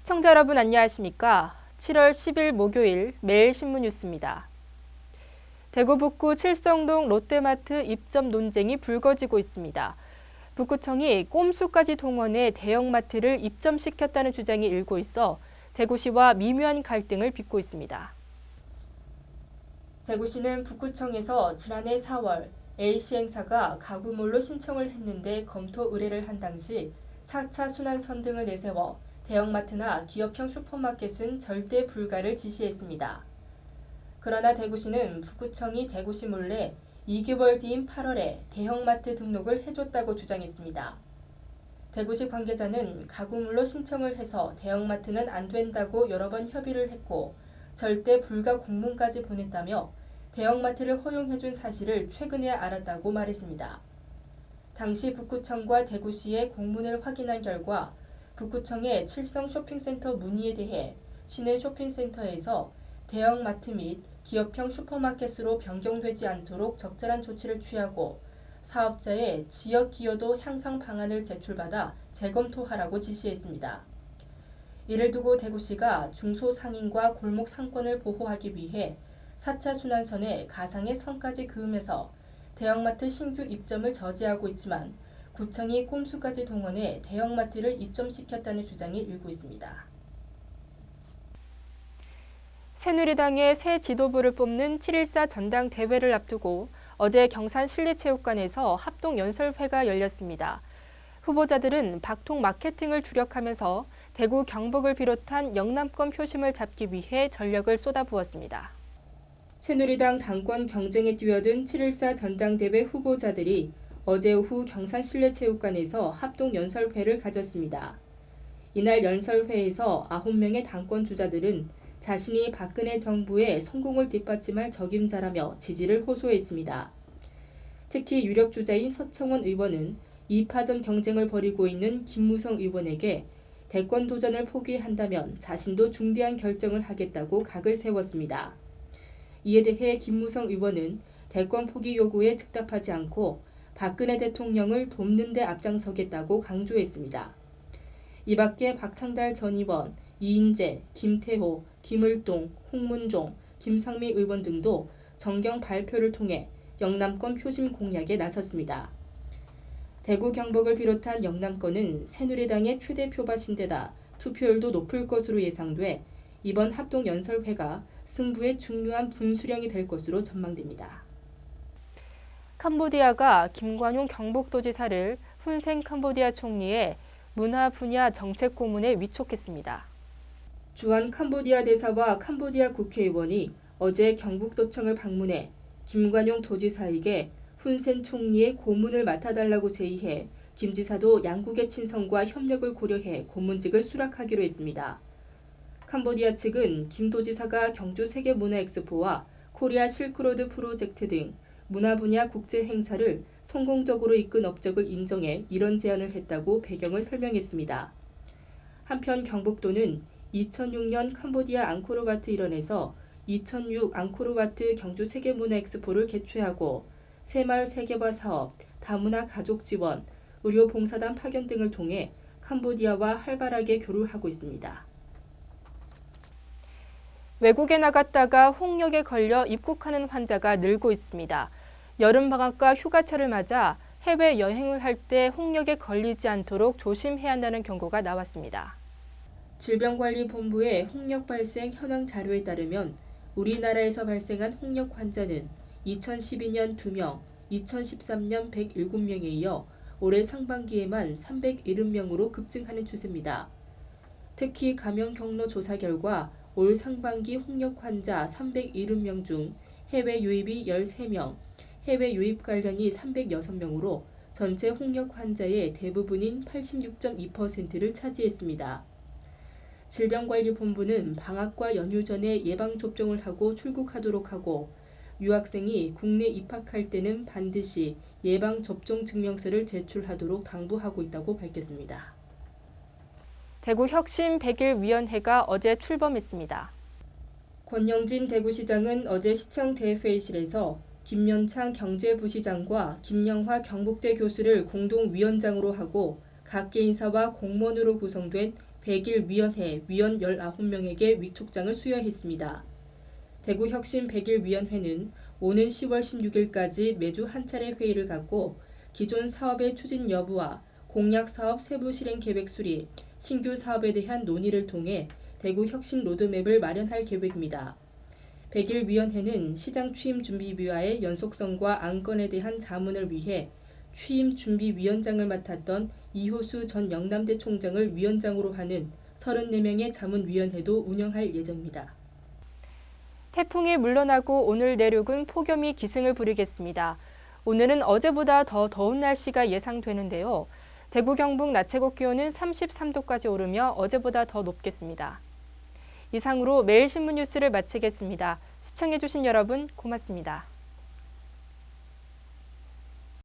시청자 여러분 안녕하십니까? 7월 10일 목요일 매일신문 뉴스입니다. 대구 북구 칠성동 롯데마트 입점 논쟁이 불거지고 있습니다. 북구청이 꼼수까지 동원해 대형마트를 입점시켰다는 주장이 일고 있어 대구시와 미묘한 갈등을 빚고 있습니다. 대구시는 북구청에서 지난해 4월 A시행사가 가구몰로 신청을 했는데 검토 의뢰를 한 당시 4차 순환선 등을 내세워 대형마트나 기업형 슈퍼마켓은 절대 불가를 지시했습니다. 그러나 대구시는 북구청이 대구시 몰래 2개월 뒤인 8월에 대형마트 등록을 해줬다고 주장했습니다. 대구시 관계자는 가구몰로 신청을 해서 대형마트는 안 된다고 여러 번 협의를 했고 절대 불가 공문까지 보냈다며 대형마트를 허용해준 사실을 최근에 알았다고 말했습니다. 당시 북구청과 대구시의 공문을 확인한 결과 북구청의 칠성 쇼핑센터 문의에 대해 시내 쇼핑센터에서 대형마트 및 기업형 슈퍼마켓으로 변경되지 않도록 적절한 조치를 취하고 사업자의 지역 기여도 향상 방안을 제출받아 재검토하라고 지시했습니다. 이를 두고 대구시가 중소상인과 골목 상권을 보호하기 위해 4차 순환선에 가상의 선까지 그으면서 대형마트 신규 입점을 저지하고 있지만 구청이 꼼수까지 동원해 대형마트를 입점시켰다는 주장이 일고 있습니다. 새누리당의 새 지도부를 뽑는 7.14 전당대회를 앞두고 어제 경산 실내체육관에서 합동연설회가 열렸습니다. 후보자들은 박통 마케팅을 주력하면서 대구 경북을 비롯한 영남권 표심을 잡기 위해 전력을 쏟아부었습니다. 새누리당 당권 경쟁에 뛰어든 7.14 전당대회 후보자들이 어제 오후 경산 실내체육관에서 합동연설회를 가졌습니다. 이날 연설회에서 9명의 당권 주자들은 자신이 박근혜 정부의 성공을 뒷받침할 적임자라며 지지를 호소했습니다. 특히 유력 주자인 서청원 의원은 2파전 경쟁을 벌이고 있는 김무성 의원에게 대권 도전을 포기한다면 자신도 중대한 결정을 하겠다고 각을 세웠습니다. 이에 대해 김무성 의원은 대권 포기 요구에 즉답하지 않고 박근혜 대통령을 돕는 데 앞장서겠다고 강조했습니다. 이 밖에 박창달 전 의원, 이인재, 김태호, 김을동, 홍문종, 김상미 의원 등도 정경 발표를 통해 영남권 표심 공략에 나섰습니다. 대구 경북을 비롯한 영남권은 새누리당의 최대 표밭인데다 투표율도 높을 것으로 예상돼 이번 합동연설회가 승부의 중요한 분수령이 될 것으로 전망됩니다. 캄보디아가 김관용 경북도지사를 훈센 캄보디아 총리의 문화 분야 정책 고문에 위촉했습니다. 주한 캄보디아 대사와 캄보디아 국회의원이 어제 경북도청을 방문해 김관용 도지사에게 훈센 총리의 고문을 맡아달라고 제의해 김 지사도 양국의 친선과 협력을 고려해 고문직을 수락하기로 했습니다. 캄보디아 측은 김 도지사가 경주 세계문화엑스포와 코리아 실크로드 프로젝트 등 문화 분야 국제 행사를 성공적으로 이끈 업적을 인정해 이런 제안을 했다고 배경을 설명했습니다. 한편 경북도는 2006년 캄보디아 앙코르와트 일원에서 2006 앙코르와트 경주 세계문화엑스포를 개최하고 새마을 세계화 사업, 다문화 가족 지원, 의료 봉사단 파견 등을 통해 캄보디아와 활발하게 교류하고 있습니다. 외국에 나갔다가 홍역에 걸려 입국하는 환자가 늘고 있습니다. 여름방학과 휴가철을 맞아 해외여행을 할 때 홍역에 걸리지 않도록 조심해야 한다는 경고가 나왔습니다. 질병관리본부의 홍역 발생 현황 자료에 따르면 우리나라에서 발생한 홍역 환자는 2012년 2명, 2013년 107명에 이어 올해 상반기에만 370명으로 급증하는 추세입니다. 특히 감염 경로 조사 결과 올 상반기 홍역 환자 370명 중 해외 유입이 13명, 해외 유입 관련이 306명으로 전체 홍역 환자의 대부분인 86.2%를 차지했습니다. 질병관리본부는 방학과 연휴 전에 예방접종을 하고 출국하도록 하고 유학생이 국내 입학할 때는 반드시 예방접종 증명서를 제출하도록 당부하고 있다고 밝혔습니다. 대구 혁신 100일 위원회가 어제 출범했습니다. 권영진 대구시장은 어제 시청 대회의실에서 김연창 경제부시장과 김영화 경북대 교수를 공동위원장으로 하고 각계 인사와 공무원으로 구성된 100일 위원회 위원 19명에게 위촉장을 수여했습니다. 대구혁신 100일 위원회는 오는 10월 16일까지 매주 한 차례 회의를 갖고 기존 사업의 추진 여부와 공약 사업 세부 실행 계획 수립, 신규 사업에 대한 논의를 통해 대구혁신 로드맵을 마련할 계획입니다. 100일 위원회는 시장 취임 준비위와의 연속성과 안건에 대한 자문을 위해 취임 준비위원장을 맡았던 이효수 전 영남대 총장을 위원장으로 하는 34명의 자문위원회도 운영할 예정입니다. 태풍이 물러나고 오늘 내륙은 폭염이 기승을 부리겠습니다. 오늘은 어제보다 더 더운 날씨가 예상되는데요. 대구 경북 낮 최고 기온은 33도까지 오르며 어제보다 더 높겠습니다. 이상으로 매일신문 뉴스를 마치겠습니다. 시청해주신 여러분 고맙습니다.